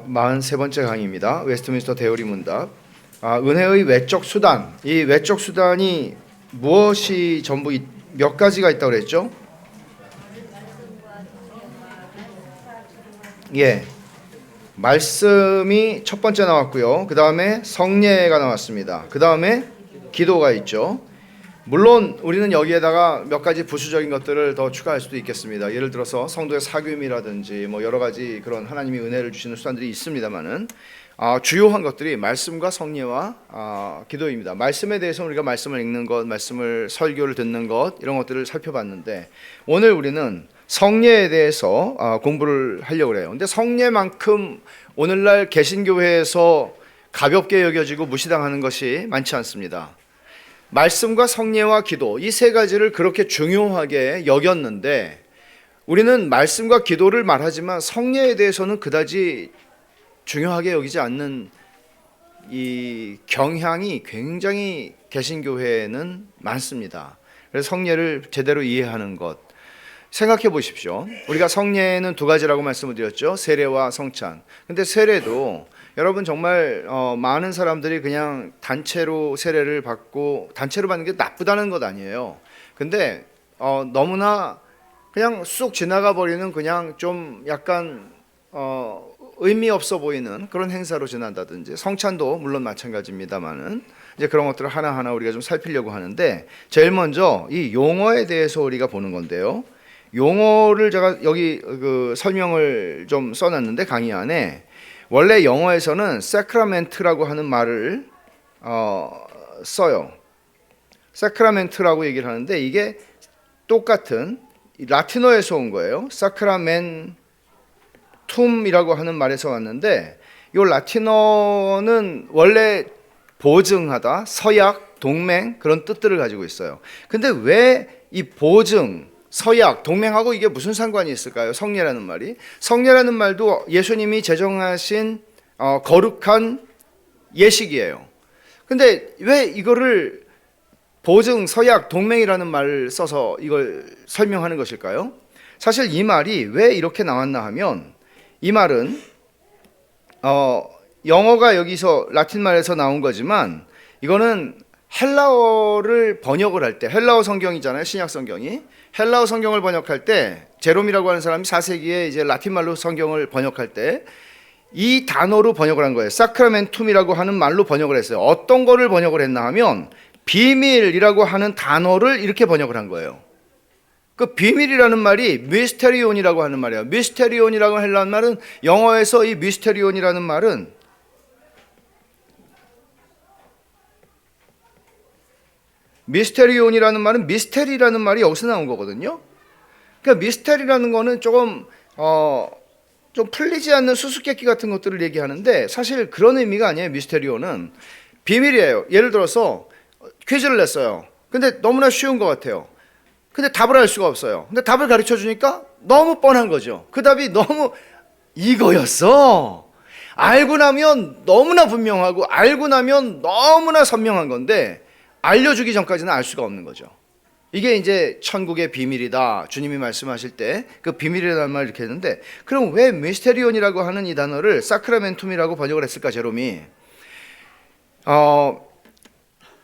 43번째 강의입니다. 웨스트민스터 대요리 문답. 은혜의 외적 수단. 이 외적 수단이 무엇이 전부 몇 가지가 있다고 그랬죠? 예. 말씀이 첫 번째 나왔고요. 그 다음에 성례가 나왔습니다. 그 다음에 기도가 있죠. 물론 우리는 여기에다가 몇 가지 부수적인 것들을 더 추가할 수도 있겠습니다. 예를 들어서 성도의 사귐이라든지 뭐 여러 가지 그런 하나님이 은혜를 주시는 수단들이 있습니다만은 주요한 것들이 말씀과 성례와 기도입니다. 말씀에 대해서 우리가 말씀을 읽는 것, 말씀을 설교를 듣는 것 이런 것들을 살펴봤는데 오늘 우리는 성례에 대해서 공부를 하려고 해요. 근데 성례만큼 오늘날 개신교회에서 가볍게 여겨지고 무시당하는 것이 많지 않습니다. 말씀과 성례와 기도 이 세 가지를 그렇게 중요하게 여겼는데 우리는 말씀과 기도를 말하지만 성례에 대해서는 그다지 중요하게 여기지 않는 이 경향이 굉장히 개신교회에는 많습니다. 그래서 성례를 제대로 이해하는 것 생각해 보십시오. 우리가 성례는 두 가지라고 말씀을 드렸죠. 세례와 성찬. 근데 세례도 여러분 정말 많은 사람들이 그냥 단체로 세례를 받고 단체로 받는 게 나쁘다는 것 아니에요. 근데 너무나 그냥 쑥 지나가 버리는 그냥 좀 약간 의미 없어 보이는 그런 행사로 지난다든지 성찬도 물론 마찬가지입니다만은 이제 그런 것들을 하나하나 우리가 좀 살피려고 하는데 제일 먼저 이 용어에 대해서 우리가 보는 건데요. 용어를 제가 여기 그 설명을 좀 써놨는데 강의 안에 원래 영어에서는 사크라멘트라고 하는 말을 써요. 사크라멘트라고 얘기를 하는데 이게 똑같은 라틴어에서 온 거예요. 사크라멘툼이라고 하는 말에서 왔는데 이 라틴어는 원래 보증하다, 서약, 동맹 그런 뜻들을 가지고 있어요. 근데 왜 이 보증, 서약, 동맹하고 이게 무슨 상관이 있을까요? 성례라는 말이. 성례라는 말도 예수님이 제정하신 거룩한 예식이에요. 근데 왜 이거를 보증, 서약, 동맹이라는 말을 써서 이걸 설명하는 것일까요? 사실 이 말이 왜 이렇게 나왔나 하면 이 말은 영어가 여기서 라틴 말에서 나온 거지만 이거는 헬라어를 번역을 할 때 헬라어 성경이잖아요. 신약 성경이. 헬라어 성경을 번역할 때 제롬이라고 하는 사람이 4세기에 이제 라틴 말로 성경을 번역할 때 이 단어로 번역을 한 거예요. 사크라멘툼이라고 하는 말로 번역을 했어요. 어떤 거를 번역을 했나 하면 비밀이라고 하는 단어를 이렇게 번역을 한 거예요. 그 비밀이라는 말이 미스테리온이라고 하는 말이에요. 미스테리온이라고 하는 말은 영어에서 이 미스테리온이라는 말은 미스테리온이라는 말은 미스테리라는 말이 여기서 나온 거거든요. 그러니까 미스테리라는 거는 조금 좀 풀리지 않는 수수께끼 같은 것들을 얘기하는데 사실 그런 의미가 아니에요. 미스테리온은 비밀이에요. 예를 들어서 퀴즈를 냈어요. 근데 너무나 쉬운 것 같아요. 근데 답을 알 수가 없어요. 근데 답을 가르쳐 주니까 너무 뻔한 거죠. 그 답이 너무 이거였어. 알고 나면 너무나 분명하고 알고 나면 너무나 선명한 건데 알려주기 전까지는 알 수가 없는 거죠. 이게 이제 천국의 비밀이다. 주님이 말씀하실 때 그 비밀이라는 말을 이렇게 했는데 그럼 왜 미스테리온이라고 하는 이 단어를 사크라멘툼이라고 번역을 했을까 제롬이?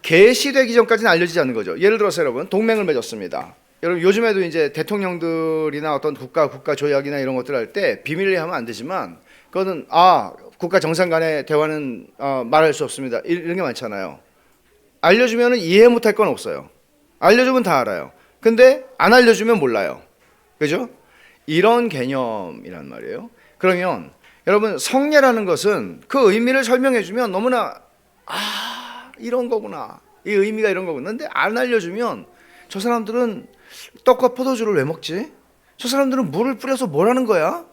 계시되기 전까지는 알려지지 않는 거죠. 예를 들어서 여러분 동맹을 맺었습니다. 여러분 요즘에도 이제 대통령들이나 어떤 국가 조약이나 이런 것들 할 때 비밀리에 하면 안 되지만 그거는 국가 정상 간의 대화는 말할 수 없습니다. 이런 게 많잖아요. 알려주면 이해 못할 건 없어요. 알려주면 다 알아요. 근데 안 알려주면 몰라요. 그죠? 이런 개념이란 말이에요. 그러면 여러분 성례라는 것은 그 의미를 설명해주면 너무나 이런 거구나. 이 의미가 이런 거구나. 근데 안 알려주면 저 사람들은 떡과 포도주를 왜 먹지? 저 사람들은 물을 뿌려서 뭘 하는 거야?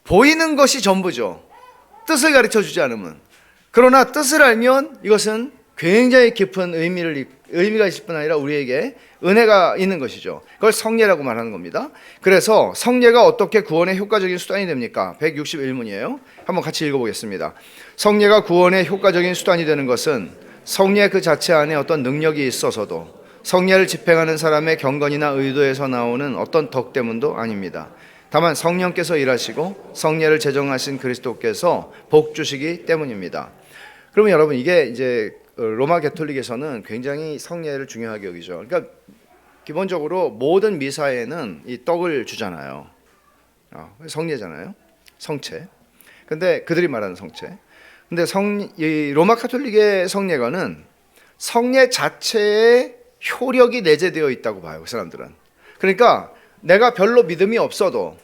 보이는 것이 전부죠. 뜻을 가르쳐주지 않으면. 그러나 뜻을 알면 이것은 굉장히 깊은 의미가 있을 뿐 아니라 우리에게 은혜가 있는 것이죠. 그걸 성례라고 말하는 겁니다. 그래서 성례가 어떻게 구원의 효과적인 수단이 됩니까? 161문이에요. 한번 같이 읽어보겠습니다. 성례가 구원의 효과적인 수단이 되는 것은 성례 그 자체 안에 어떤 능력이 있어서도 성례를 집행하는 사람의 경건이나 의도에서 나오는 어떤 덕 때문도 아닙니다. 다만 성령께서 일하시고 성례를 제정하신 그리스도께서 복 주시기 때문입니다. 그러면 여러분, 이게 이제 로마 가톨릭에서는 굉장히 성례를 중요하게 여기죠. 그러니까 기본적으로 모든 미사에는 이 떡을 주잖아요. 성례잖아요. 성체. 근데 그들이 말하는 성체. 근데 이 로마 가톨릭의 성례관은 성례 자체에 효력이 내재되어 있다고 봐요, 그 사람들은. 그러니까 내가 별로 믿음이 없어도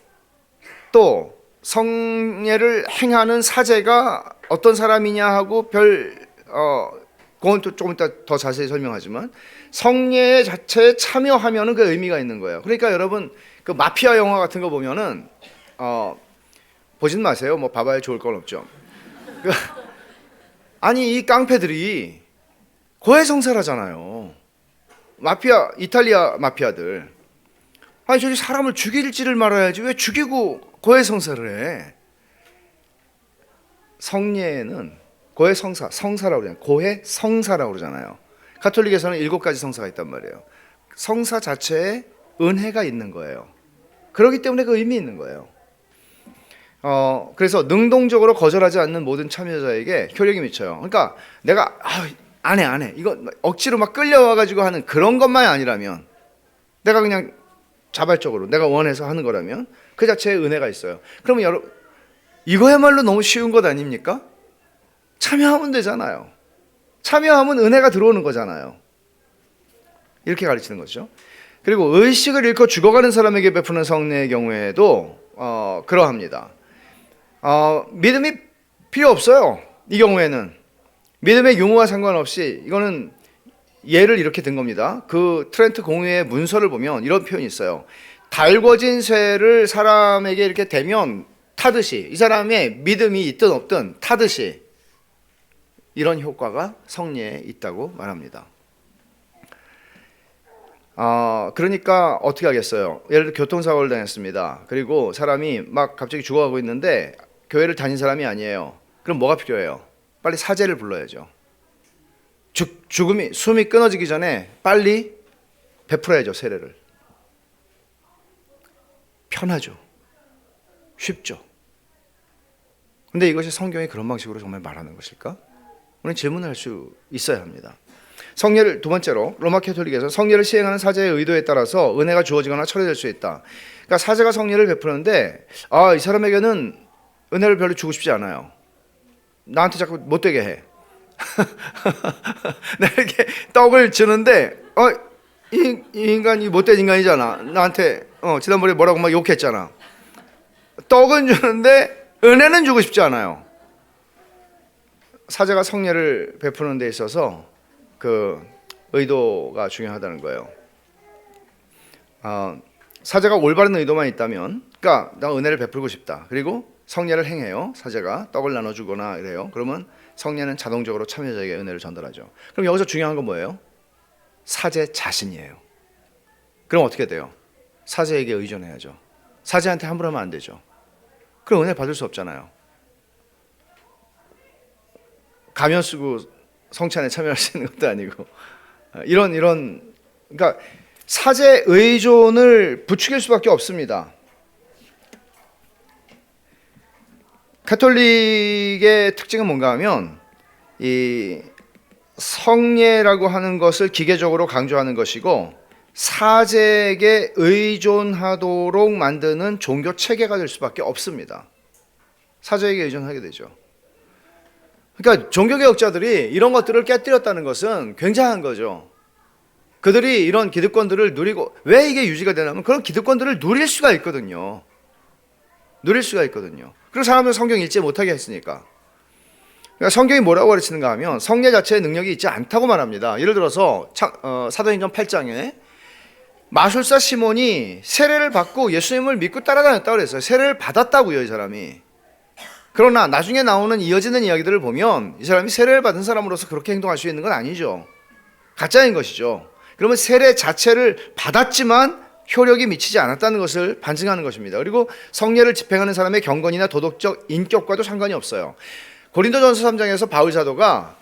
또 성례를 행하는 사제가 어떤 사람이냐 하고 그건 또 조금 이따 더 자세히 설명하지만 성례 자체에 참여하면은 그 의미가 있는 거예요. 그러니까 여러분, 그 마피아 영화 같은 거 보면은 보진 마세요. 뭐 봐봐야 좋을 건 없죠. 아니, 이 깡패들이 고해성사라잖아요. 마피아, 이탈리아 마피아들. 아니, 저기 사람을 죽일지를 말아야지 왜 죽이고 고해성사를 해? 성례에는 고해성사, 성사라고 그러잖아요. 고해성사라고 그러잖아요. 가톨릭에서는 7가지 성사가 있단 말이에요. 성사 자체에 은혜가 있는 거예요. 그렇기 때문에 그 의미 있는 거예요. 그래서 능동적으로 거절하지 않는 모든 참여자에게 효력이 미쳐요. 그러니까 내가 안 해. 이거 억지로 막 끌려와가지고 하는 그런 것만이 아니라면, 내가 그냥 자발적으로 내가 원해서 하는 거라면 그 자체에 은혜가 있어요. 그러면 여러분, 이거야말로 너무 쉬운 것 아닙니까? 참여하면 되잖아요. 참여하면 은혜가 들어오는 거잖아요. 이렇게 가르치는 거죠. 그리고 의식을 잃고 죽어가는 사람에게 베푸는 성례의 경우에도 그러합니다. 믿음이 필요 없어요. 이 경우에는 믿음의 유무와 상관없이, 이거는 예를 이렇게 든 겁니다. 그 트렌트 공회의 문서를 보면 이런 표현이 있어요. 달궈진 쇠를 사람에게 이렇게 대면 타듯이, 이 사람의 믿음이 있든 없든 타듯이, 이런 효과가 성례에 있다고 말합니다. 그러니까 어떻게 하겠어요? 예를 들어 교통사고를 당했습니다. 그리고 사람이 막 갑자기 죽어가고 있는데 교회를 다닌 사람이 아니에요. 그럼 뭐가 필요해요? 빨리 사제를 불러야죠. 숨이 끊어지기 전에 빨리 베풀어야죠, 세례를. 편하죠. 쉽죠. 근데 이것이 성경이 그런 방식으로 정말 말하는 것일까? 우리는 질문을 할 수 있어야 합니다. 성례를, 두 번째로 로마 가톨릭에서 성례를 시행하는 사제의 의도에 따라서 은혜가 주어지거나 철회될 수 있다. 그러니까 사제가 성례를 베푸는데 이 사람에게는 은혜를 별로 주고 싶지 않아요. 나한테 자꾸 못되게 해. 내가 이렇게 떡을 주는데 이 인간이 못된 인간이잖아. 나한테 지난번에 뭐라고 막 욕했잖아. 떡은 주는데 은혜는 주고 싶지 않아요. 사제가 성례를 베푸는 데 있어서 그 의도가 중요하다는 거예요. 사제가 올바른 의도만 있다면, 그러니까 나 은혜를 베풀고 싶다, 그리고 성례를 행해요. 사제가 떡을 나눠주거나 이래요. 그러면 성례는 자동적으로 참여자에게 은혜를 전달하죠. 그럼 여기서 중요한 건 뭐예요? 사제 자신이에요. 그럼 어떻게 돼요? 사제에게 의존해야죠. 사제한테 함부로 하면 안 되죠. 그럼 은혜 받을 수 없잖아요. 가면 쓰고 성찬에 참여할 수 있는 것도 아니고, 그러니까 사제 의존을 부추길 수밖에 없습니다. 가톨릭의 특징은 뭔가 하면 이 성례라고 하는 것을 기계적으로 강조하는 것이고, 사제에게 의존하도록 만드는 종교 체계가 될 수밖에 없습니다. 사제에게 의존하게 되죠. 그러니까 종교개혁자들이 이런 것들을 깨뜨렸다는 것은 굉장한 거죠. 그들이 이런 기득권들을 누리고, 왜 이게 유지가 되냐면 그런 기득권들을 누릴 수가 있거든요. 그리고 사람은 성경 읽지 못하게 했으니까. 그러니까 성경이 뭐라고 가르치는가 하면 성례 자체의 능력이 있지 않다고 말합니다. 예를 들어서 사도행전 8장에 마술사 시몬이 세례를 받고 예수님을 믿고 따라다녔다고 그랬어요. 세례를 받았다고요, 이 사람이. 그러나 나중에 나오는 이어지는 이야기들을 보면 이 사람이 세례를 받은 사람으로서 그렇게 행동할 수 있는 건 아니죠. 가짜인 것이죠. 그러면 세례 자체를 받았지만 효력이 미치지 않았다는 것을 반증하는 것입니다. 그리고 성례를 집행하는 사람의 경건이나 도덕적 인격과도 상관이 없어요. 고린도전서 3장에서 바울 사도가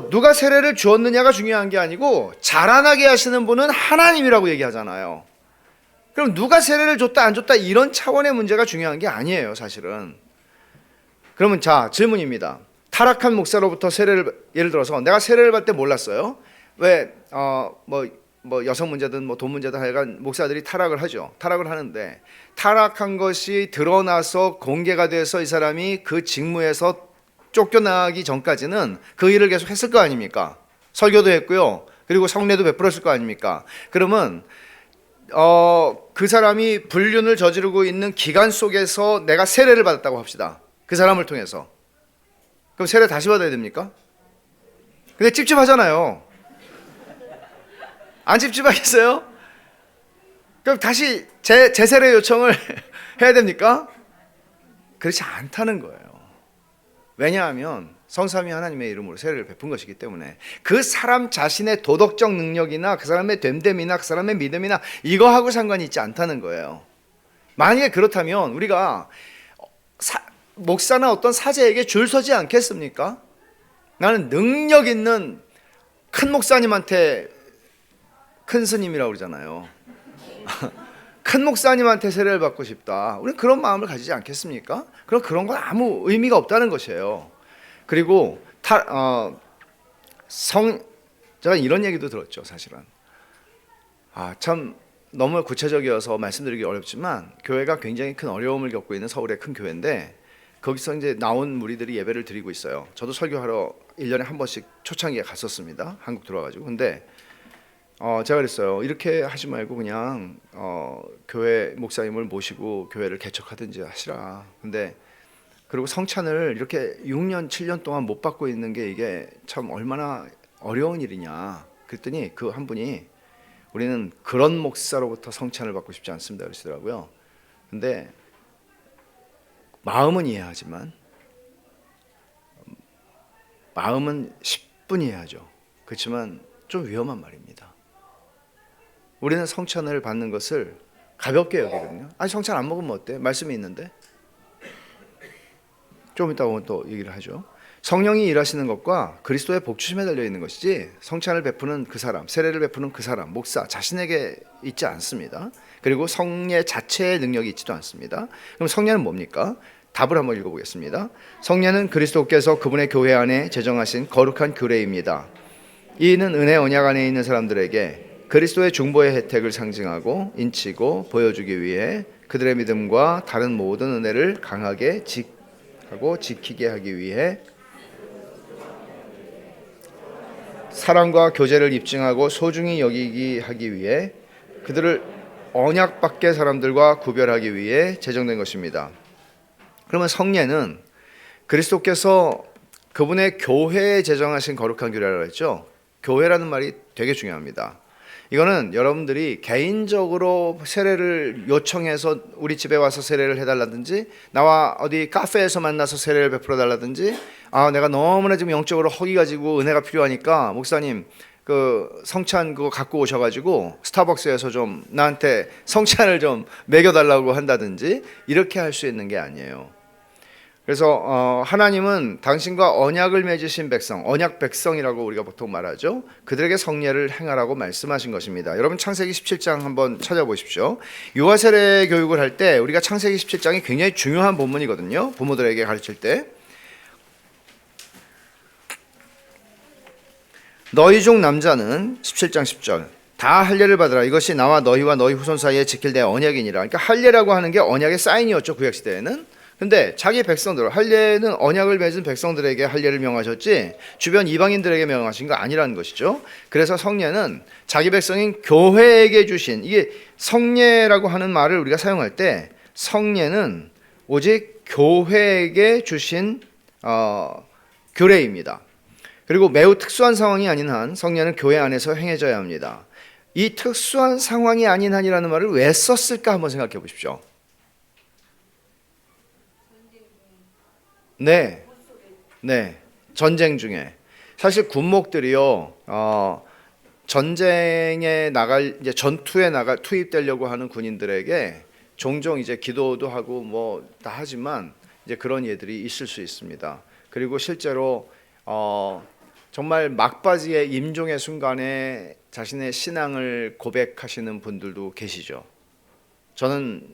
누가 세례를 주었느냐가 중요한 게 아니고 자라나게 하시는 분은 하나님이라고 얘기하잖아요. 그럼 누가 세례를 줬다 안 줬다 이런 차원의 문제가 중요한 게 아니에요, 사실은. 그러면 자, 질문입니다. 타락한 목사로부터 세례를, 예를 들어서 내가 세례를 받을 때 몰랐어요. 왜 여성 문제든 돈 문제든 하여간 목사들이 타락을 하죠. 타락을 하는데 타락한 것이 드러나서 공개가 돼서 이 사람이 그 직무에서 쫓겨나기 전까지는 그 일을 계속 했을 거 아닙니까? 설교도 했고요. 그리고 성례도 베풀었을 거 아닙니까? 그러면 그 사람이 불륜을 저지르고 있는 기간 속에서 내가 세례를 받았다고 합시다. 그 사람을 통해서. 그럼 세례 다시 받아야 됩니까? 근데 찝찝하잖아요. 안 찝찝하겠어요? 그럼 다시 재세례 요청을 해야 됩니까? 그렇지 않다는 거예요. 왜냐하면 성삼위 하나님의 이름으로 세례를 베푼 것이기 때문에 그 사람 자신의 도덕적 능력이나 그 사람의 됨됨이나 그 사람의 믿음이나 이거하고 상관이 있지 않다는 거예요. 만약에 그렇다면 우리가 목사나 어떤 사제에게 줄 서지 않겠습니까? 나는 능력 있는 큰 목사님한테, 큰 스님이라고 그러잖아요. 큰 목사님한테 세례를 받고 싶다. 우리는 그런 마음을 가지지 않겠습니까? 그럼 그런 건 아무 의미가 없다는 것이에요. 그리고 제가 이런 얘기도 들었죠, 사실은. 참 너무 구체적이어서 말씀드리기 어렵지만 교회가 굉장히 큰 어려움을 겪고 있는 서울의 큰 교회인데 거기서 이제 나온 무리들이 예배를 드리고 있어요. 저도 설교하러 1년에 한 번씩 초창기에 갔었습니다. 한국 들어와가지고. 근데 제가 그랬어요. 이렇게 하지 말고 그냥 교회 목사님을 모시고 교회를 개척하든지 하시라. 근데 그리고 성찬을 이렇게 6년 7년 동안 못 받고 있는 게 이게 참 얼마나 어려운 일이냐. 그랬더니 그 한 분이 우리는 그런 목사로부터 성찬을 받고 싶지 않습니다 그러시더라고요. 근데 마음은 이해하지만 마음은 10분 이해하죠. 그렇지만 좀 위험한 말입니다. 우리는 성찬을 받는 것을 가볍게 여기거든요. 아니 성찬 안 먹으면 어때? 말씀이 있는데. 좀 이따 또 얘기를 하죠. 성령이 일하시는 것과 그리스도의 복주심에 달려 있는 것이지 성찬을 베푸는 그 사람, 세례를 베푸는 그 사람, 목사 자신에게 있지 않습니다. 그리고 성례 자체의 능력이 있지도 않습니다. 그럼 성례는 뭡니까? 답을 한번 읽어보겠습니다. 성례는 그리스도께서 그분의 교회 안에 제정하신 거룩한 규례입니다. 이는 은혜 언약 안에 있는 사람들에게 그리스도의 중보의 혜택을 상징하고 인치고 보여주기 위해 그들의 믿음과 다른 모든 은혜를 강하게 지키게 하기 위해 사랑과 교제를 입증하고 소중히 여기게 하기 위해 그들을 언약 밖의 사람들과 구별하기 위해 제정된 것입니다. 그러면 성례는 그리스도께서 그분의 교회에 제정하신 거룩한 규례라고 했죠. 교회라는 말이 되게 중요합니다. 이거는 여러분들이 개인적으로 세례를 요청해서 우리 집에 와서 세례를 해달라든지 나와 어디 카페에서 만나서 세례를 베풀어 달라든지 내가 너무나 지금 영적으로 허기 가지고 은혜가 필요하니까 목사님 그 성찬 그거 갖고 오셔가지고 스타벅스에서 좀 나한테 성찬을 좀 먹여달라고 한다든지 이렇게 할 수 있는 게 아니에요. 그래서 하나님은 당신과 언약을 맺으신 백성, 언약 백성이라고 우리가 보통 말하죠. 그들에게 성례를 행하라고 말씀하신 것입니다. 여러분 창세기 17장 한번 찾아보십시오. 유아 세례 교육을 할 때 우리가 창세기 17장이 굉장히 중요한 본문이거든요. 부모들에게 가르칠 때 너희 중 남자는 17장 10절 다 할례를 받으라. 이것이 나와 너희와 너희 후손 사이에 지킬 내 언약이니라. 그러니까 할례라고 하는 게 언약의 사인이었죠. 구약시대에는. 근데 자기 백성들, 할례는 언약을 맺은 백성들에게 할례를 명하셨지 주변 이방인들에게 명하신 거 아니라는 것이죠. 그래서 성례는 자기 백성인 교회에게 주신, 이게 성례라고 하는 말을 우리가 사용할 때 성례는 오직 교회에게 주신 규례입니다. 그리고 매우 특수한 상황이 아닌 한 성례는 교회 안에서 행해져야 합니다. 이 특수한 상황이 아닌 한이라는 말을 왜 썼을까 한번 생각해 보십시오. 네, 전쟁 중에 사실 군목들이요, 전쟁에 이제 전투에 투입되려고 하는 군인들에게 종종 이제 기도도 하고 뭐 다 하지만 이제 그런 예들이 있을 수 있습니다. 그리고 실제로 정말 막바지의 임종의 순간에 자신의 신앙을 고백하시는 분들도 계시죠. 저는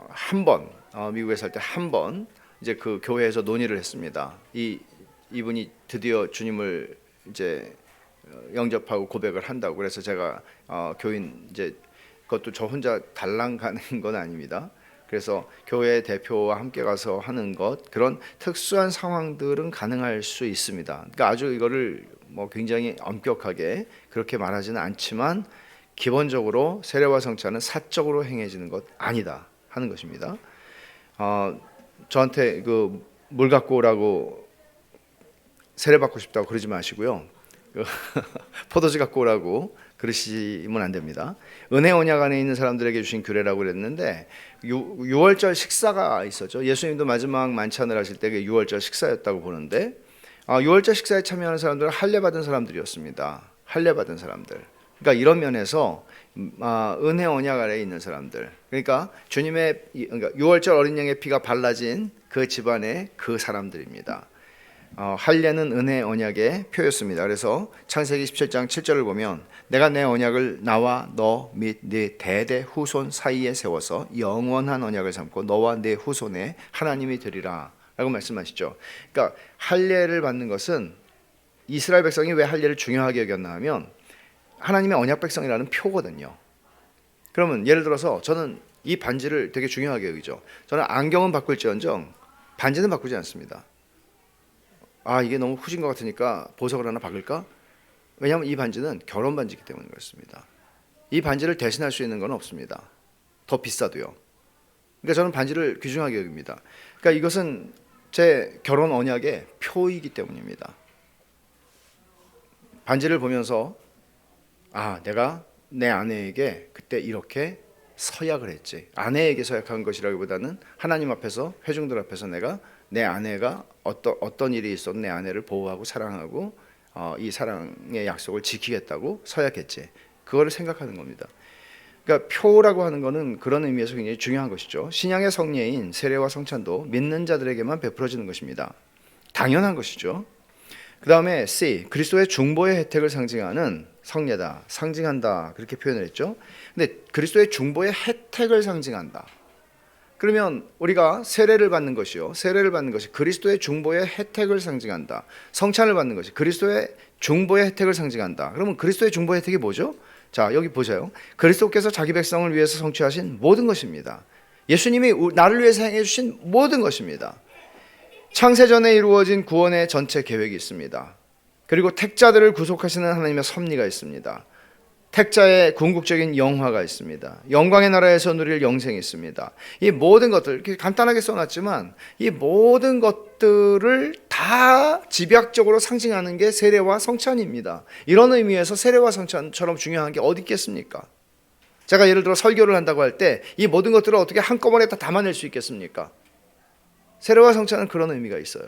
한 번 미국에 살 때 한 번 이제 그 교회에서 논의를 했습니다. 이분이 드디어 주님을 이제 영접하고 고백을 한다고. 그래서 제가 교인 이제 그것도 저 혼자 달랑 가는 건 아닙니다. 그래서 교회 대표와 함께 가서 하는 것, 그런 특수한 상황들은 가능할 수 있습니다. 그러니까 아주 이거를 뭐 굉장히 엄격하게 그렇게 말하지는 않지만 기본적으로 세례와 성찬은 사적으로 행해지는 것 아니다 하는 것입니다. 저한테 그 물 갖고 오라고 세례 받고 싶다고 그러지 마시고요. 포도주 갖고 오라고 그러시면 안 됩니다. 은혜 언약 안에 있는 사람들에게 주신 규례라고 그랬는데 6월절 식사가 있었죠. 예수님도 마지막 만찬을 하실 때 6월절 식사였다고 보는데 6월절 식사에 참여하는 사람들은 할례 받은 사람들이었습니다. 할례 받은 사람들. 그러니까 이런 면에서 은혜 언약 아래에 있는 사람들, 그러니까 주님의 그러니까 6월절 어린 양의 피가 발라진 그 집안의 그 사람들입니다. 할례는 은혜 언약의 표였습니다. 그래서 창세기 17장 7절을 보면 내가 내 언약을 나와 너 및 네 대대 후손 사이에 세워서 영원한 언약을 삼고 너와 네 후손의 하나님이 되리라 라고 말씀하시죠. 그러니까 할례를 받는 것은 이스라엘 백성이 왜 할례를 중요하게 여겼나 하면 하나님의 언약 백성이라는 표거든요. 그러면 예를 들어서 저는 이 반지를 되게 중요하게 여기죠. 저는 안경은 바꿀지언정 반지는 바꾸지 않습니다. 이게 너무 후진 것 같으니까 보석을 하나 박을까? 왜냐하면 이 반지는 결혼 반지이기 때문에 그렇습니다. 이 반지를 대신할 수 있는 건 없습니다. 더 비싸도요. 그러니까 저는 반지를 귀중하게 여깁니다. 그러니까 이것은 제 결혼 언약의 표이기 때문입니다. 반지를 보면서 내가 내 아내에게 그때 이렇게 서약을 했지. 아내에게 서약한 것이라기보다는 하나님 앞에서, 회중들 앞에서 내가 내 아내가 어떤 일이 있어도 내 아내를 보호하고 사랑하고 이 사랑의 약속을 지키겠다고 서약했지. 그거를 생각하는 겁니다. 그러니까 표라고 하는 것은 그런 의미에서 굉장히 중요한 것이죠. 신약의 성례인 세례와 성찬도 믿는 자들에게만 베풀어지는 것입니다. 당연한 것이죠. 그 다음에 C, 그리스도의 중보의 혜택을 상징하는 성례다, 상징한다, 그렇게 표현을 했죠. 근데 그리스도의 중보의 혜택을 상징한다. 그러면 우리가 세례를 받는 것이요, 세례를 받는 것이 그리스도의 중보의 혜택을 상징한다. 성찬을 받는 것이 그리스도의 중보의 혜택을 상징한다. 그러면 그리스도의 중보의 혜택이 뭐죠? 자, 여기 보세요. 그리스도께서 자기 백성을 위해서 성취하신 모든 것입니다. 예수님이 나를 위해서 행해 주신 모든 것입니다. 창세전에 이루어진 구원의 전체 계획이 있습니다. 그리고 택자들을 구속하시는 하나님의 섭리가 있습니다. 택자의 궁극적인 영화가 있습니다. 영광의 나라에서 누릴 영생이 있습니다. 이 모든 것들, 이렇게 간단하게 써놨지만 이 모든 것들을 다 집약적으로 상징하는 게 세례와 성찬입니다. 이런 의미에서 세례와 성찬처럼 중요한 게 어디 있겠습니까? 제가 예를 들어 설교를 한다고 할 때 이 모든 것들을 어떻게 한꺼번에 다 담아낼 수 있겠습니까? 세례와 성찬은 그런 의미가 있어요.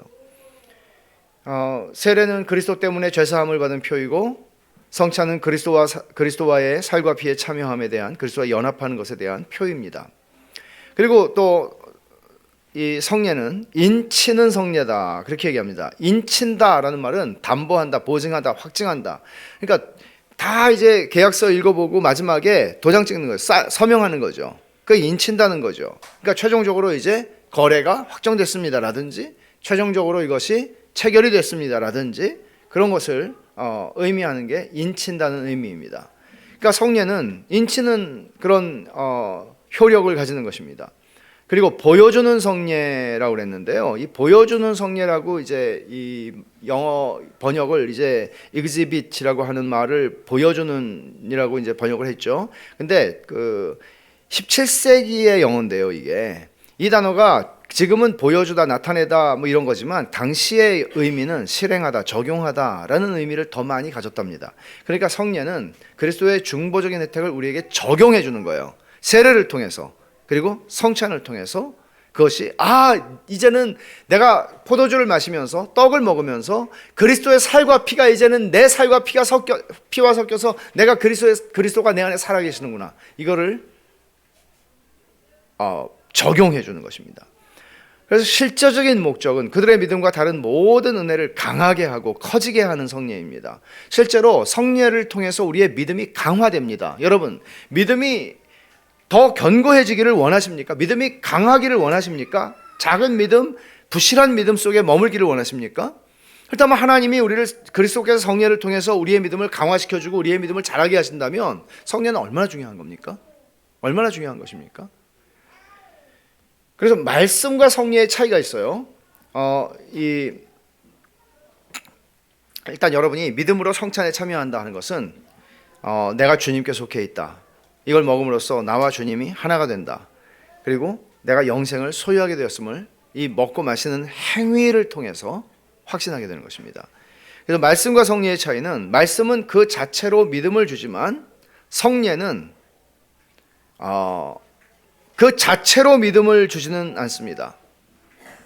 세례는 그리스도 때문에 죄사함을 받은 표이고, 성찬은 그리스도와의 살과 피의 참여함에 대한, 그리스도와 연합하는 것에 대한 표입니다. 그리고 또 이 성례는 인치는 성례다, 그렇게 얘기합니다. 인친다라는 말은 담보한다, 보증하다, 확증한다. 그러니까 다 이제 계약서 읽어보고 마지막에 도장 찍는 거예요. 서명하는 거죠. 그 인친다는 거죠. 그러니까 최종적으로 이제 거래가 확정됐습니다라든지 최종적으로 이것이 체결이 됐습니다라든지 그런 것을 의미하는 게 인친다는 의미입니다. 그러니까 성례는 인치는 그런 효력을 가지는 것입니다. 그리고 보여주는 성례라고 그랬는데요. 이 보여주는 성례라고 이제 이 영어 번역을 이제 exhibit이라고 하는 말을 보여주는이라고 이제 번역을 했죠. 근데 그 17세기의 영어인데요, 이게. 이 단어가 지금은 보여주다, 나타내다 뭐 이런 거지만 당시의 의미는 실행하다, 적용하다라는 의미를 더 많이 가졌답니다. 그러니까 성례는 그리스도의 중보적인 혜택을 우리에게 적용해 주는 거예요. 세례를 통해서, 그리고 성찬을 통해서 그것이 이제는 내가 포도주를 마시면서 떡을 먹으면서 그리스도의 살과 피가 이제는 내 살과 피와 섞여서 내가 그리스도가 내 안에 살아계시는구나. 이거를 적용해 주는 것입니다. 그래서 실제적인 목적은 그들의 믿음과 다른 모든 은혜를 강하게 하고 커지게 하는 성례입니다. 실제로 성례를 통해서 우리의 믿음이 강화됩니다. 여러분, 믿음이 더 견고해지기를 원하십니까? 믿음이 강하기를 원하십니까? 작은 믿음, 부실한 믿음 속에 머물기를 원하십니까? 그렇다면 하나님이 우리를 그리스도께서 성령을 통해서 우리의 믿음을 강화시켜주고 우리의 믿음을 자라게 하신다면 성령은 얼마나 중요한 겁니까? 얼마나 중요한 것입니까? 그래서 말씀과 성령의 차이가 있어요. 일단 여러분이 믿음으로 성찬에 참여한다 하는 것은 내가 주님께 속해 있다. 이걸 먹음으로써 나와 주님이 하나가 된다. 그리고 내가 영생을 소유하게 되었음을 이 먹고 마시는 행위를 통해서 확신하게 되는 것입니다. 그래서 말씀과 성례의 차이는 말씀은 그 자체로 믿음을 주지만 성례는 그 자체로 믿음을 주지는 않습니다.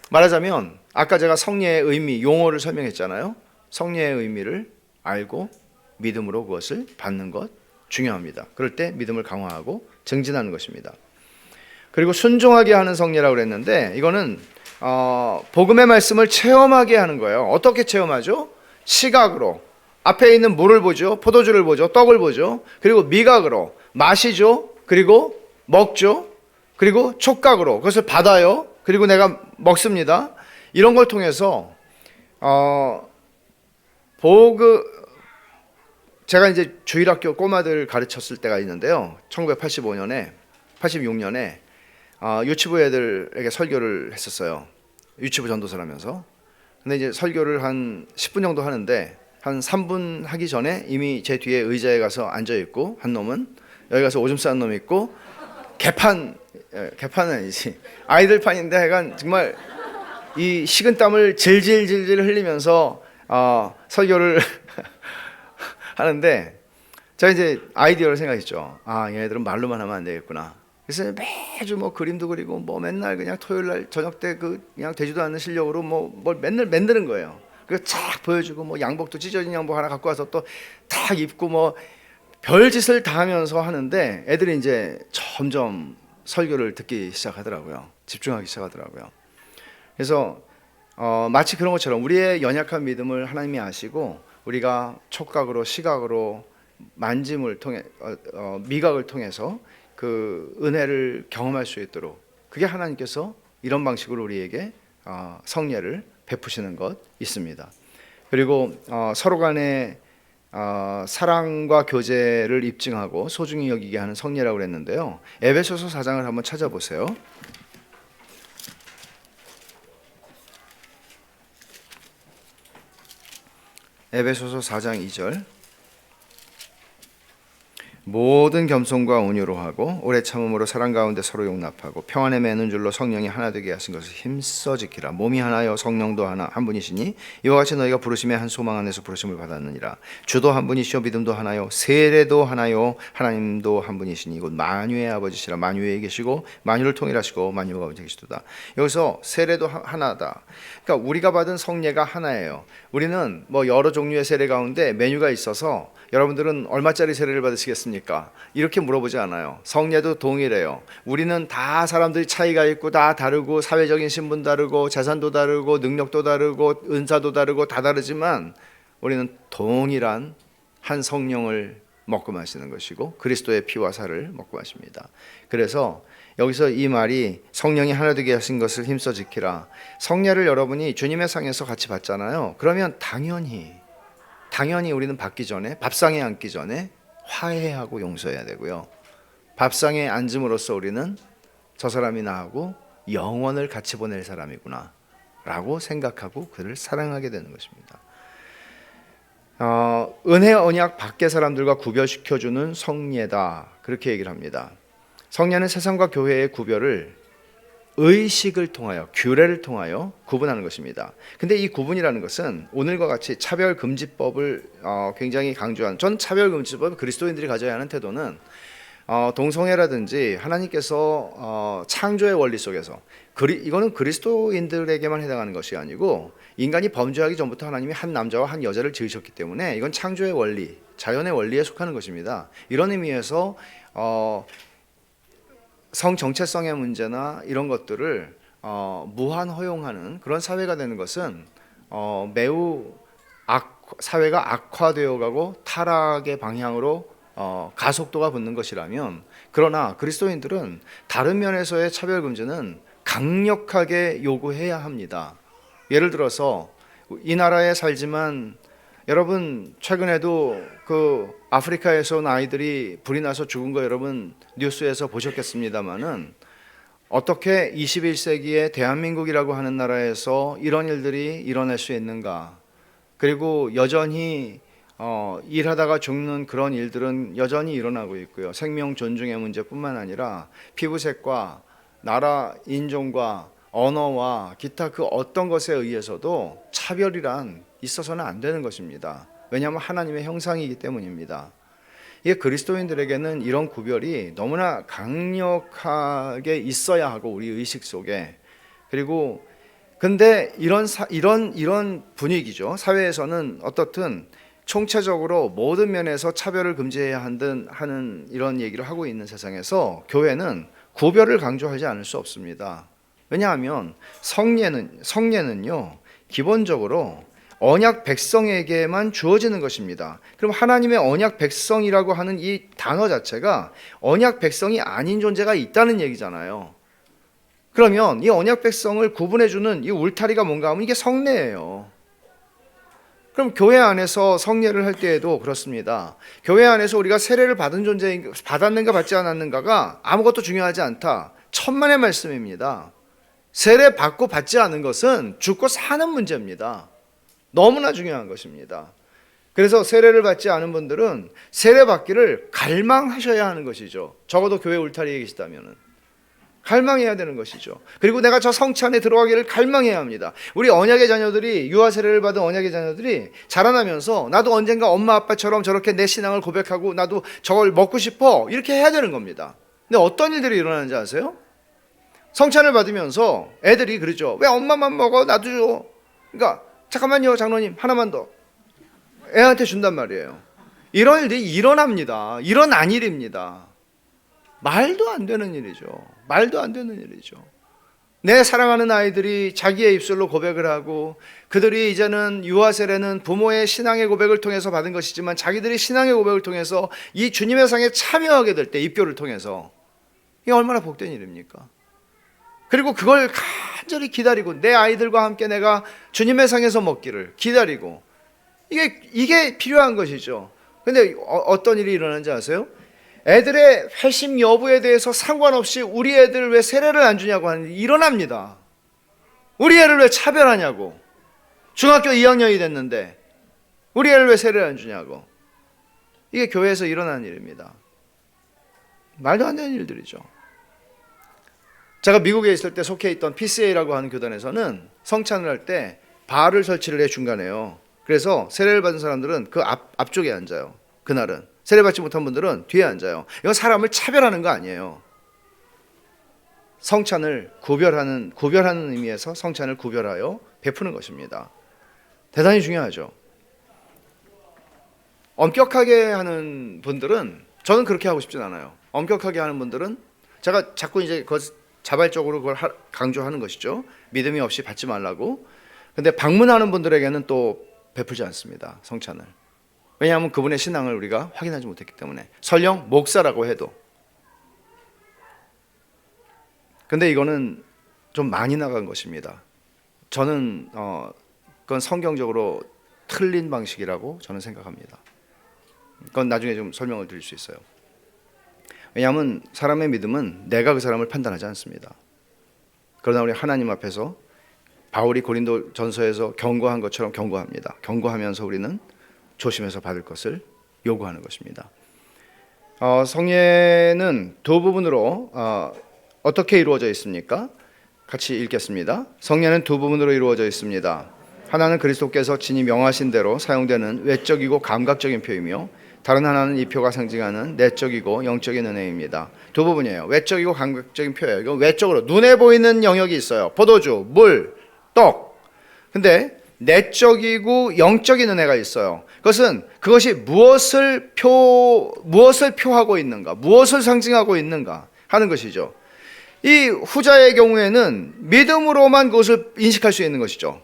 말하자면 아까 제가 성례의 의미, 용어를 설명했잖아요. 성례의 의미를 알고 믿음으로 그것을 받는 것 중요합니다. 그럴 때 믿음을 강화하고 증진하는 것입니다. 그리고 순종하게 하는 성례라고 그랬는데 이거는 복음의 말씀을 체험하게 하는 거예요. 어떻게 체험하죠? 시각으로 앞에 있는 물을 보죠. 포도주를 보죠. 떡을 보죠. 그리고 미각으로 마시죠. 그리고 먹죠. 그리고 촉각으로 그것을 받아요. 그리고 내가 먹습니다. 이런 걸 통해서 제가 이제 주일학교 꼬마들 가르쳤을 때가 있는데요. 1985년에 86년에 유치부 애들에게 설교를 했었어요. 유치부 전도사라면서. 근데 이제 설교를 한 10분 정도 하는데 한 3분 하기 전에 이미 제 뒤에 의자에 가서 앉아 있고 한 놈은 여기 가서 오줌 싸는 놈이 있고 개판은 아니지 아이들 판인데 하여간 정말 이 식은땀을 질질질질 흘리면서 설교를 하는데 제가 이제 아이디어를 생각했죠. 얘네들은 말로만 하면 안 되겠구나. 그래서 매주 뭐 그림도 그리고 뭐 맨날 그냥 토요일 날 저녁 때 그냥 되지도 않는 실력으로 뭘 맨날 만드는 거예요. 그래서 쫙 보여주고 뭐 양복도 찢어진 양복 하나 갖고 와서 또 탁 입고 뭐 별짓을 다 하면서 하는데 애들이 이제 점점 설교를 듣기 시작하더라고요. 집중하기 시작하더라고요. 그래서 마치 그런 것처럼 우리의 연약한 믿음을 하나님이 아시고 우리가 촉각으로 시각으로 만짐을 통해 미각을 통해서 그 은혜를 경험할 수 있도록 그게 하나님께서 이런 방식으로 우리에게 성례를 베푸시는 것 있습니다. 그리고 서로 간에 사랑과 교제를 입증하고 소중히 여기게 하는 성례라고 그랬는데요. 에베소서 4장을 한번 찾아보세요. 에베소서 4장 2절 모든 겸손과 온유로 하고 오래 참음으로 사랑 가운데 서로 용납하고 평안에 매는 줄로 성령이 하나 되게 하신 것을 힘써 지키라. 몸이 하나요 성령도 하나 한 분이시니 이와 같이 너희가 부르심에 한 소망 안에서 부르심을 받았느니라. 주도 한 분이시요 믿음도 하나요 세례도 하나요 하나님도 한 분이시니 곧 만유의 아버지시라. 만유에 계시고 만유를 통일하시고 만유 가운데 계시도다. 여기서 세례도 하나다. 그러니까 우리가 받은 성례가 하나예요. 우리는 뭐 여러 종류의 세례 가운데 메뉴가 있어서 여러분들은 얼마짜리 세례를 받으시겠습니까? 이렇게 물어보지 않아요. 성례도 동일해요. 우리는 다 사람들이 차이가 있고 다 다르고 사회적인 신분 다르고 재산도 다르고 능력도 다르고 은사도 다르고 다 다르지만 우리는 동일한 한 성령을 먹고 마시는 것이고 그리스도의 피와 살을 먹고 마십니다. 그래서 여기서 이 말이 성령이 하나 되게 하신 것을 힘써 지키라. 성례를 여러분이 주님의 상에서 같이 받잖아요. 그러면 당연히 우리는 받기 전에 밥상에 앉기 전에 화해하고 용서해야 되고요. 밥상에 앉음으로써 우리는 저 사람이 나하고 영원을 같이 보낼 사람이구나 라고 생각하고 그를 사랑하게 되는 것입니다. 은혜 언약 밖의 사람들과 구별시켜주는 성례다 그렇게 얘기를 합니다. 성례는 세상과 교회의 구별을 의식을 통하여 규례를 통하여 구분하는 것입니다. 근데 이 구분이라는 것은 오늘과 같이 차별금지법을 굉장히 강조한 전 차별금지법 그리스도인들이 가져야 하는 태도는 동성애라든지 하나님께서 창조의 원리 속에서 이거는 그리스도인들에게만 해당하는 것이 아니고 인간이 범죄하기 전부터 하나님이 한 남자와 한 여자를 지으셨기 때문에 이건 창조의 원리, 자연의 원리에 속하는 것입니다. 이런 의미에서 성 정체성의 문제나 이런 것들을 무한 허용하는 그런 사회가 되는 것은 매우 사회가 악화되어 가고 타락의 방향으로 가속도가 붙는 것이라면, 그러나 그리스도인들은 다른 면에서의 차별 금지는 강력하게 요구해야 합니다. 예를 들어서 이 나라에 살지만 여러분 최근에도 그 아프리카에서 온 아이들이 불이 나서 죽은 거 여러분 뉴스에서 보셨겠습니다마는, 어떻게 21세기의 대한민국이라고 하는 나라에서 이런 일들이 일어날 수 있는가? 그리고 여전히 일하다가 죽는 그런 일들은 여전히 일어나고 있고요. 생명 존중의 문제뿐만 아니라 피부색과 나라, 인종과 언어와 기타 그 어떤 것에 의해서도 차별이란 있어서는 안 되는 것입니다. 왜냐하면 하나님의 형상이기 때문입니다. 이게 그리스도인들에게는 이런 구별이 너무나 강력하게 있어야 하고, 우리 의식 속에. 그리고 근데 이런 분위기죠. 사회에서는 어떻든 총체적으로 모든 면에서 차별을 금지해야 하는 이런 얘기를 하고 있는 세상에서 교회는 구별을 강조하지 않을 수 없습니다. 왜냐하면 성례는요 기본적으로 언약 백성에게만 주어지는 것입니다. 그럼 하나님의 언약 백성이라고 하는 이 단어 자체가 언약 백성이 아닌 존재가 있다는 얘기잖아요. 그러면 이 언약 백성을 구분해주는 이 울타리가 뭔가 하면 이게 성례예요. 그럼 교회 안에서 성례를 할 때에도 그렇습니다. 교회 안에서 우리가 세례를 받았는가 받지 않았는가가 아무것도 중요하지 않다. 천만의 말씀입니다. 세례 받고 받지 않은 것은 죽고 사는 문제입니다. 너무나 중요한 것입니다. 그래서 세례를 받지 않은 분들은 세례 받기를 갈망하셔야 하는 것이죠. 적어도 교회 울타리에 계시다면은 갈망해야 되는 것이죠. 그리고 내가 저 성체 안에 들어가기를 갈망해야 합니다. 우리 언약의 자녀들이, 유아 세례를 받은 언약의 자녀들이 자라나면서 나도 언젠가 엄마 아빠처럼 저렇게 내 신앙을 고백하고 나도 저걸 먹고 싶어, 이렇게 해야 되는 겁니다. 근데 어떤 일들이 일어나는지 아세요? 성찬을 받으면서 애들이 그러죠. 왜 엄마만 먹어? 나도 줘. 그러니까 잠깐만요 장로님, 하나만 더. 애한테 준단 말이에요. 이런 일들이 일어납니다. 일어난 일입니다. 말도 안 되는 일이죠. 말도 안 되는 일이죠. 내 사랑하는 아이들이 자기의 입술로 고백을 하고, 그들이 이제는 유아 세례는 부모의 신앙의 고백을 통해서 받은 것이지만 자기들이 신앙의 고백을 통해서 이 주님의 상에 참여하게 될 때, 입교를 통해서, 이게 얼마나 복된 일입니까? 그리고 그걸 간절히 기다리고, 내 아이들과 함께 내가 주님의 상에서 먹기를 기다리고, 이게 필요한 것이죠. 근데 어떤 일이 일어나는지 아세요? 애들의 회심 여부에 대해서 상관없이 우리 애들 왜 세례를 안 주냐고 하는 일이 일어납니다. 우리 애를 왜 차별하냐고. 중학교 2학년이 됐는데 우리 애를 왜 세례를 안 주냐고. 이게 교회에서 일어나는 일입니다. 말도 안 되는 일들이죠. 제가 미국에 있을 때 속해 있던 PCA라고 하는 교단에서는 성찬을 할 때 바를 설치를 해 중간에요. 그래서 세례를 받은 사람들은 그 앞쪽에 앉아요. 그날은 세례받지 못한 분들은 뒤에 앉아요. 이건 사람을 차별하는 거 아니에요. 성찬을 구별하는 의미에서 성찬을 구별하여 베푸는 것입니다. 대단히 중요하죠. 엄격하게 하는 분들은, 저는 그렇게 하고 싶진 않아요. 엄격하게 하는 분들은, 제가 자꾸 이제 자발적으로 그걸 강조하는 것이죠. 믿음이 없이 받지 말라고. 근데 방문하는 분들에게는 또 베풀지 않습니다. 성찬을. 왜냐하면 그분의 신앙을 우리가 확인하지 못했기 때문에. 설령 목사라고 해도. 근데 이거는 좀 많이 나간 것입니다. 저는 그건 성경적으로 틀린 방식이라고 저는 생각합니다. 그건 나중에 좀 설명을 드릴 수 있어요. 왜냐하면 사람의 믿음은 내가 그 사람을 판단하지 않습니다. 그러나 우리 하나님 앞에서 바울이 고린도 전서에서 경고한 것처럼 경고합니다. 경고하면서 우리는 조심해서 받을 것을 요구하는 것입니다. 성례는 두 부분으로 어떻게 이루어져 있습니까? 같이 읽겠습니다. 성례는 두 부분으로 이루어져 있습니다. 하나는 그리스도께서 친히 명하신 대로 사용되는 외적이고 감각적인 표이며, 다른 하나는 이 표가 상징하는 내적이고 영적인 은혜입니다. 두 부분이에요. 외적이고 감각적인 표예요. 이건 외적으로 눈에 보이는 영역이 있어요. 포도주, 물, 떡. 근데 내적이고 영적인 은혜가 있어요. 그것이 무엇을 표하고 있는가, 무엇을 상징하고 있는가 하는 것이죠. 이 후자의 경우에는 믿음으로만 그것을 인식할 수 있는 것이죠.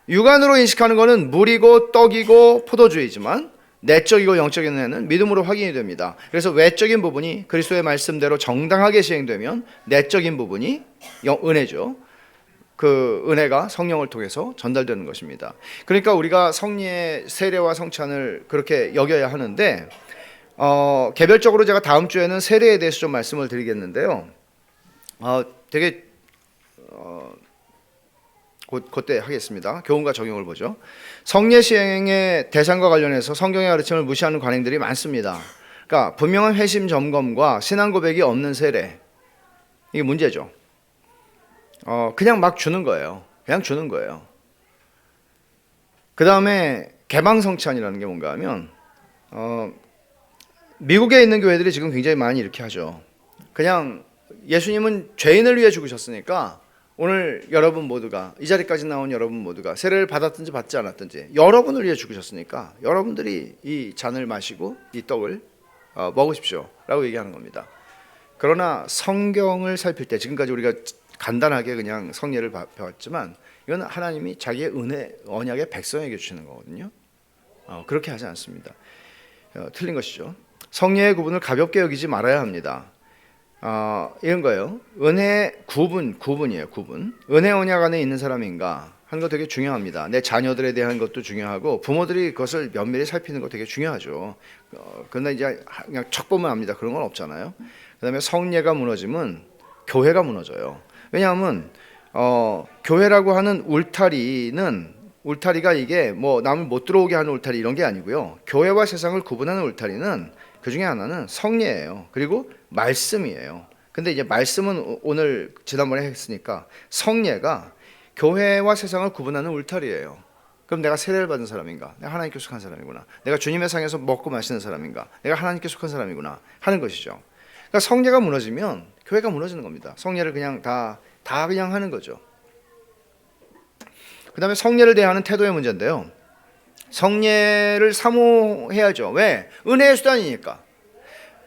육안으로 인식하는 것은 물이고 떡이고 포도주이지만, 내적이고 영적인 은혜는 믿음으로 확인이 됩니다. 그래서 외적인 부분이 그리스도의 말씀대로 정당하게 시행되면 내적인 부분이 은혜죠. 그 은혜가 성령을 통해서 전달되는 것입니다. 그러니까 우리가 성리의 세례와 성찬을 그렇게 여겨야 하는데 개별적으로 제가 다음 주에는 세례에 대해서 좀 말씀을 드리겠는데요. 되게 그때 하겠습니다. 교훈과 적용을 보죠. 성례 시행의 대상과 관련해서 성경의 가르침을 무시하는 관행들이 많습니다. 그러니까 분명한 회심 점검과 신앙 고백이 없는 세례, 이게 문제죠. 그냥 막 주는 거예요. 그냥 주는 거예요. 그 다음에 개방성찬이라는 게 뭔가 하면 미국에 있는 교회들이 지금 굉장히 많이 이렇게 하죠. 그냥 예수님은 죄인을 위해 죽으셨으니까 오늘 여러분 모두가, 이 자리까지 나온 여러분 모두가 세례를 받았든지 받지 않았든지 여러분을 위해 죽으셨으니까 여러분들이 이 잔을 마시고 이 떡을 먹으십시오 라고 얘기하는 겁니다. 그러나 성경을 살필 때, 지금까지 우리가 간단하게 그냥 성례를 배웠지만 이건 하나님이 자기의 은혜, 언약의 백성에게 주시는 거거든요. 그렇게 하지 않습니다. 틀린 것이죠. 성례의 구분을 가볍게 여기지 말아야 합니다. 이런 거예요. 은혜 구분이에요. 구분. 은혜 언약 안에 있는 사람인가 하는 거 되게 중요합니다. 내 자녀들에 대한 것도 중요하고 부모들이 그것을 면밀히 살피는 거 되게 중요하죠. 그런데 이제 그냥 척 보면 압니다. 그런 건 없잖아요. 그다음에 성례가 무너지면 교회가 무너져요. 왜냐하면 교회라고 하는 울타리가 이게 뭐 남을 못 들어오게 하는 울타리 이런 게 아니고요. 교회와 세상을 구분하는 울타리는 그 중에 하나는 성례예요. 그리고 말씀이에요. 근데 이제 말씀은 오늘 지난번에 했으니까 성례가 교회와 세상을 구분하는 울타리예요. 그럼 내가 세례를 받은 사람인가? 내가 하나님께 속한 사람이구나. 내가 주님의 상에서 먹고 마시는 사람인가? 내가 하나님께 속한 사람이구나 하는 것이죠. 그러니까 성례가 무너지면 교회가 무너지는 겁니다. 성례를 그냥 다 그냥 하는 거죠. 그 다음에 성례를 대하는 태도의 문제인데요. 성례를 사모해야죠. 왜? 은혜의 수단이니까.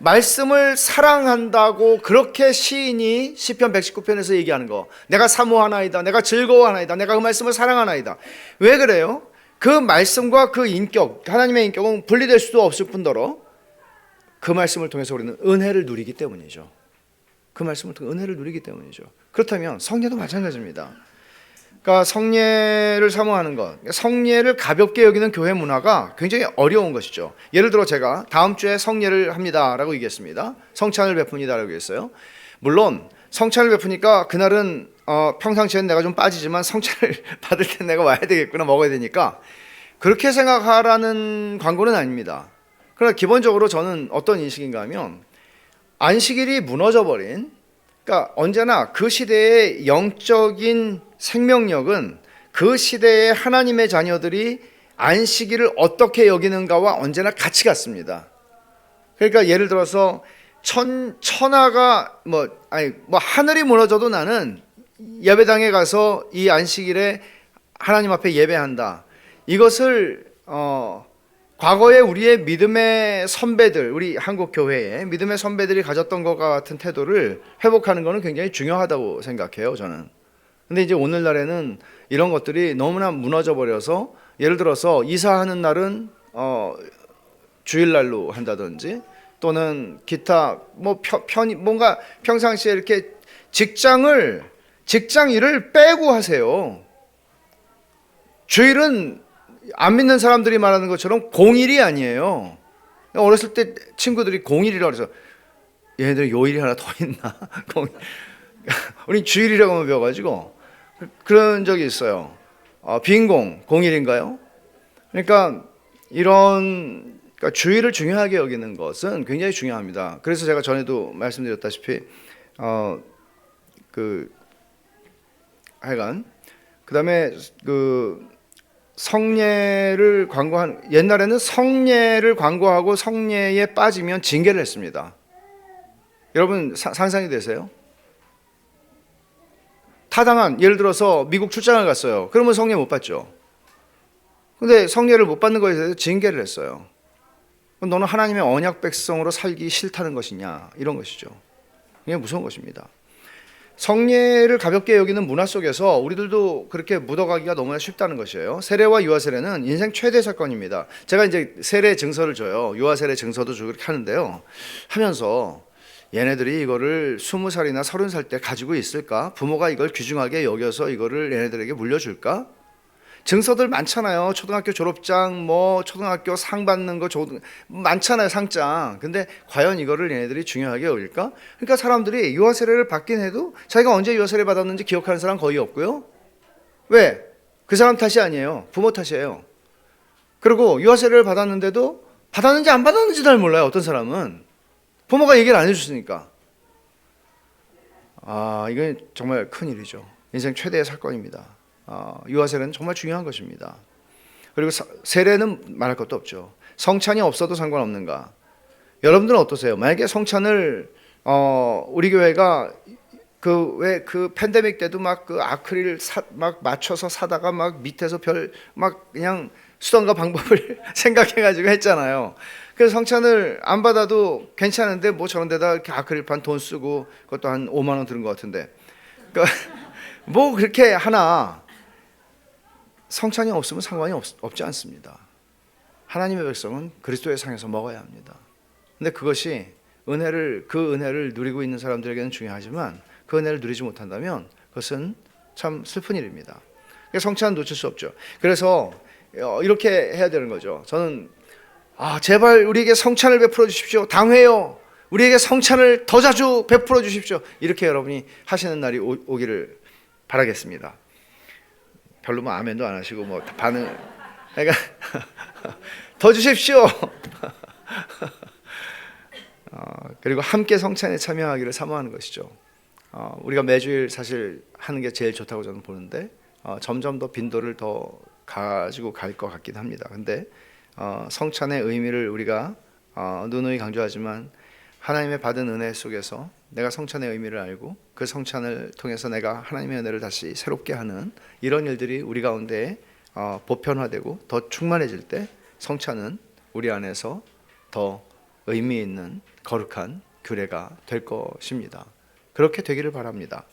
말씀을 사랑한다고 그렇게 시인이 시편 119편에서 얘기하는 거, 내가 사모하나이다, 내가 즐거워하나이다, 내가 그 말씀을 사랑하나이다. 왜 그래요? 그 말씀과 그 인격, 하나님의 인격은 분리될 수도 없을 뿐더러 그 말씀을 통해서 우리는 은혜를 누리기 때문이죠. 그 말씀을 통해 은혜를 누리기 때문이죠. 그렇다면 성례도 마찬가지입니다. 그러니까 성례를 사모하는 것, 성례를 가볍게 여기는 교회 문화가 굉장히 어려운 것이죠. 예를 들어 제가 다음 주에 성례를 합니다라고 얘기했습니다. 성찬을 베풉니다라고 얘기했어요. 물론 성찬을 베푸니까 그날은 평상시엔 내가 좀 빠지지만 성찬을 받을 땐 내가 와야 되겠구나, 먹어야 되니까 그렇게 생각하라는 광고는 아닙니다. 그러나 기본적으로 저는 어떤 인식인가 하면 안식일이 무너져버린, 그러니까 언제나 그 시대의 영적인 생명력은 그 시대의 하나님의 자녀들이 안식일을 어떻게 여기는가와 언제나 같이 갔습니다. 그러니까 예를 들어서 천하가 하늘이 무너져도 나는 예배당에 가서 이 안식일에 하나님 앞에 예배한다. 이것을 과거에 우리의 믿음의 선배들, 우리 한국 교회의 믿음의 선배들이 가졌던 것과 같은 태도를 회복하는 것은 굉장히 중요하다고 생각해요, 저는. 근데 이제 오늘날에는 이런 것들이 너무나 무너져 버려서, 예를 들어서 이사하는 날은 주일날로 한다든지, 또는 기타 뭔가 평상시에 이렇게 직장 일을 빼고 하세요. 주일은 안 믿는 사람들이 말하는 것처럼 공일이 아니에요. 어렸을 때 친구들이 공일이라고 해서 얘네들 요일이 하나 더 있나? 우리 주일이라고만 배워가지고 그런 적이 있어요. 빈공, 공일인가요? 그러니까 그러니까 주일을 중요하게 여기는 것은 굉장히 중요합니다. 그래서 제가 전에도 말씀드렸다시피 하여간 그다음에 성례를 옛날에는 성례를 광고하고 성례에 빠지면 징계를 했습니다. 여러분 상상이 되세요? 타당한, 예를 들어서 미국 출장을 갔어요. 그러면 성례 못 받죠. 근데 성례를 못 받는 것에 대해서 징계를 했어요. 너는 하나님의 언약 백성으로 살기 싫다는 것이냐, 이런 것이죠. 이게 무서운 것입니다. 성례를 가볍게 여기는 문화 속에서 우리들도 그렇게 묻어가기가 너무나 쉽다는 것이에요. 세례와 유아 세례는 인생 최대 사건입니다. 제가 이제 세례 증서를 줘요. 유아 세례 증서도 주고 그렇게 하는데요. 하면서 얘네들이 이거를 20살이나 30살 때 가지고 있을까? 부모가 이걸 귀중하게 여겨서 이거를 얘네들에게 물려줄까? 증서들 많잖아요. 초등학교 졸업장, 뭐 초등학교 상 받는 거 많잖아요, 상장. 근데 과연 이거를 얘네들이 중요하게 여길까? 그러니까 사람들이 유아 세례를 받긴 해도 자기가 언제 유아 세례 받았는지 기억하는 사람 거의 없고요. 왜? 그 사람 탓이 아니에요. 부모 탓이에요. 그리고 유아 세례를 받았는데도 받았는지 안 받았는지 잘 몰라요. 어떤 사람은 부모가 얘기를 안 해줬으니까. 이건 정말 큰 일이죠. 인생 최대의 사건입니다. 유아 세례는 정말 중요한 것입니다. 그리고 세례는 말할 것도 없죠. 성찬이 없어도 상관없는가? 여러분들은 어떠세요? 만약에 성찬을 우리 교회가 그 팬데믹 때도 막 그 아크릴 막 맞춰서 사다가 막 밑에서 막 그냥 수단과 방법을 생각해가지고 했잖아요. 그래서 성찬을 안 받아도 괜찮은데 뭐 저런 데다 이렇게 아크릴판 돈 쓰고 그것도 한 5만 원 드는 것 같은데. 그러니까 뭐 그렇게 하나. 성찬이 없으면 상관이 없지 않습니다. 하나님의 백성은 그리스도의 상에서 먹어야 합니다. 근데 그것이 그 은혜를 누리고 있는 사람들에게는 중요하지만 그 은혜를 누리지 못한다면 그것은 참 슬픈 일입니다. 성찬은 놓칠 수 없죠. 그래서 이렇게 해야 되는 거죠. 저는 제발 우리에게 성찬을 베풀어 주십시오. 당회요. 우리에게 성찬을 더 자주 베풀어 주십시오. 이렇게 여러분이 하시는 날이 오기를 바라겠습니다. 별로 뭐 아멘도 안 하시고 뭐 반응, 그러니까 더 주십시오. 그리고 함께 성찬에 참여하기를 사모하는 것이죠. 우리가 매주일 사실 하는 게 제일 좋다고 저는 보는데 점점 더 빈도를 더 가지고 갈 것 같긴 합니다. 근데 성찬의 의미를 우리가 누누이 강조하지만 하나님의 받은 은혜 속에서 내가 성찬의 의미를 알고 그 성찬을 통해서 내가 하나님의 은혜를 다시 새롭게 하는 이런 일들이 우리 가운데 보편화되고 더 충만해질 때 성찬은 우리 안에서 더 의미 있는 거룩한 규례가 될 것입니다. 그렇게 되기를 바랍니다.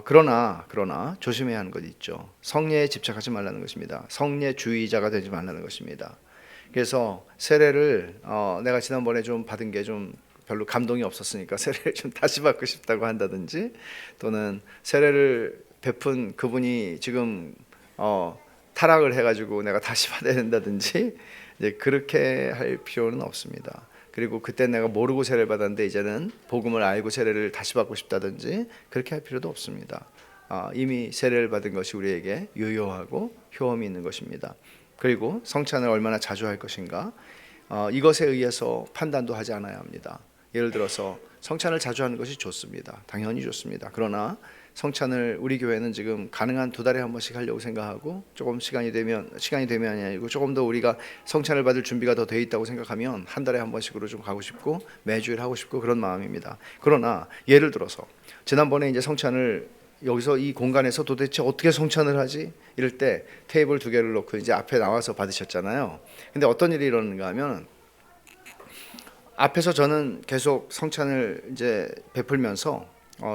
그러나 조심해야 하는 것이 있죠. 성례에 집착하지 말라는 것입니다. 성례주의자가 되지 말라는 것입니다. 그래서 세례를 내가 지난번에 좀 받은 게 좀 별로 감동이 없었으니까 세례를 좀 다시 받고 싶다고 한다든지, 또는 세례를 베푼 그분이 지금 타락을 해가지고 내가 다시 받아야 된다든지, 이제 그렇게 할 필요는 없습니다. 그리고 그때 내가 모르고 세례를 받았는데 이제는 복음을 알고 세례를 다시 받고 싶다든지 그렇게 할 필요도 없습니다. 이미 세례를 받은 것이 우리에게 유효하고 효험이 있는 것입니다. 그리고 성찬을 얼마나 자주 할 것인가, 이것에 의해서 판단도 하지 않아야 합니다. 예를 들어서 성찬을 자주 하는 것이 좋습니다. 당연히 좋습니다. 그러나 성찬을 우리 교회는 지금 가능한 2달에 한 번씩 하려고 생각하고, 조금 시간이 되면 아니고 조금 더 우리가 성찬을 받을 준비가 더 돼 있다고 생각하면 1달에 한 번씩으로 좀 가고 싶고 매주일 하고 싶고 그런 마음입니다. 그러나 예를 들어서 지난번에 이제 성찬을 여기서 이 공간에서 도대체 어떻게 성찬을 하지? 이럴 때 테이블 2개를 놓고 이제 앞에 나와서 받으셨잖아요. 근데 어떤 일이 일어나는가 하면, 앞에서 저는 계속 성찬을 이제 베풀면서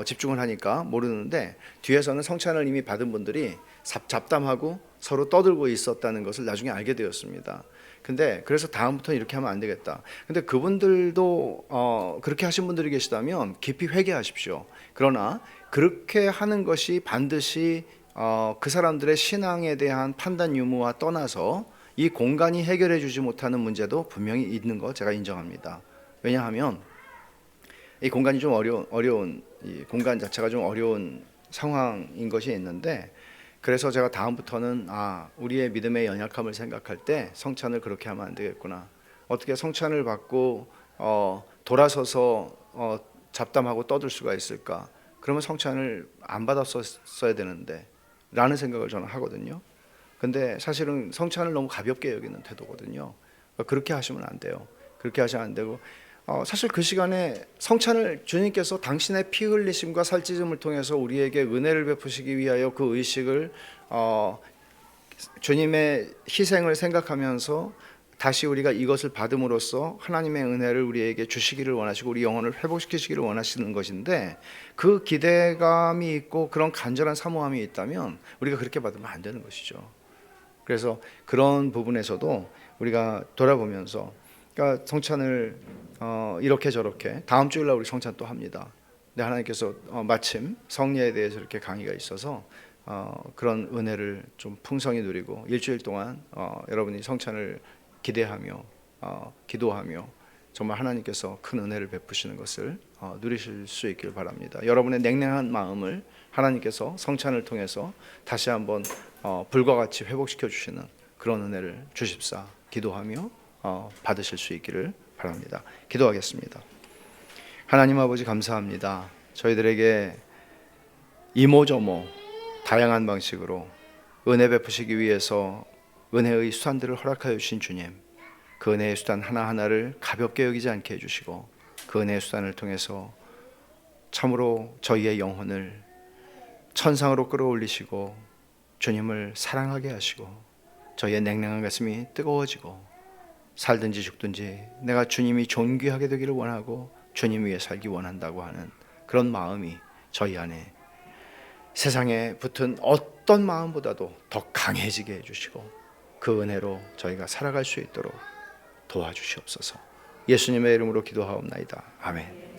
집중을 하니까 모르는데, 뒤에서는 성찬을 이미 받은 분들이 잡담하고 서로 떠들고 있었다는 것을 나중에 알게 되었습니다. 근데 그래서 다음부터는 이렇게 하면 안 되겠다. 근데 그분들도 그렇게 하신 분들이 계시다면 깊이 회개하십시오. 그러나 그렇게 하는 것이 반드시 그 사람들의 신앙에 대한 판단 유무와 떠나서 이 공간이 해결해 주지 못하는 문제도 분명히 있는 거 제가 인정합니다. 왜냐하면 이 공간이 좀 어려운 이 공간 자체가 좀 어려운 상황인 것이 있는데, 그래서 제가 다음부터는 우리의 믿음의 연약함을 생각할 때 성찬을 그렇게 하면 안 되겠구나. 어떻게 성찬을 받고 돌아서서 잡담하고 떠들 수가 있을까? 그러면 성찬을 안 받았었어야 되는데 라는 생각을 저는 하거든요. 근데 사실은 성찬을 너무 가볍게 여기는 태도거든요. 그렇게 하시면 안 돼요. 그렇게 하시면 안 되고, 사실 그 시간에 성찬을 주님께서 당신의 피 흘리심과 살찌짐을 통해서 우리에게 은혜를 베푸시기 위하여 그 의식을 주님의 희생을 생각하면서 다시 우리가 이것을 받음으로써 하나님의 은혜를 우리에게 주시기를 원하시고 우리 영혼을 회복시키시기를 원하시는 것인데, 그 기대감이 있고 그런 간절한 사모함이 있다면 우리가 그렇게 받으면 안 되는 것이죠. 그래서 그런 부분에서도 우리가 돌아보면서, 그러니까 성찬을 이렇게 저렇게 다음 주일날 우리 성찬 또 합니다. 근데 하나님께서 마침 성례에 대해서 이렇게 강의가 있어서 그런 은혜를 좀 풍성히 누리고 일주일 동안 여러분이 성찬을 기대하며 기도하며 정말 하나님께서 큰 은혜를 베푸시는 것을 누리실 수 있길 바랍니다. 여러분의 냉랭한 마음을 하나님께서 성찬을 통해서 다시 한번 불과 같이 회복시켜 주시는 그런 은혜를 주십사 기도하며 받으실 수 있기를 바랍니다. 기도하겠습니다. 하나님 아버지, 감사합니다. 저희들에게 이모저모 다양한 방식으로 은혜 베푸시기 위해서 은혜의 수단들을 허락하여 주신 주님, 그 은혜의 수단 하나하나를 가볍게 여기지 않게 해주시고 그 은혜의 수단을 통해서 참으로 저희의 영혼을 천상으로 끌어올리시고 주님을 사랑하게 하시고 저희의 냉랭한 가슴이 뜨거워지고 살든지 죽든지 내가 주님이 존귀하게 되기를 원하고 주님 위에 살기 원한다고 하는 그런 마음이 저희 안에 세상에 붙은 어떤 마음보다도 더 강해지게 해주시고 그 은혜로 저희가 살아갈 수 있도록 도와주시옵소서. 예수님의 이름으로 기도하옵나이다. 아멘.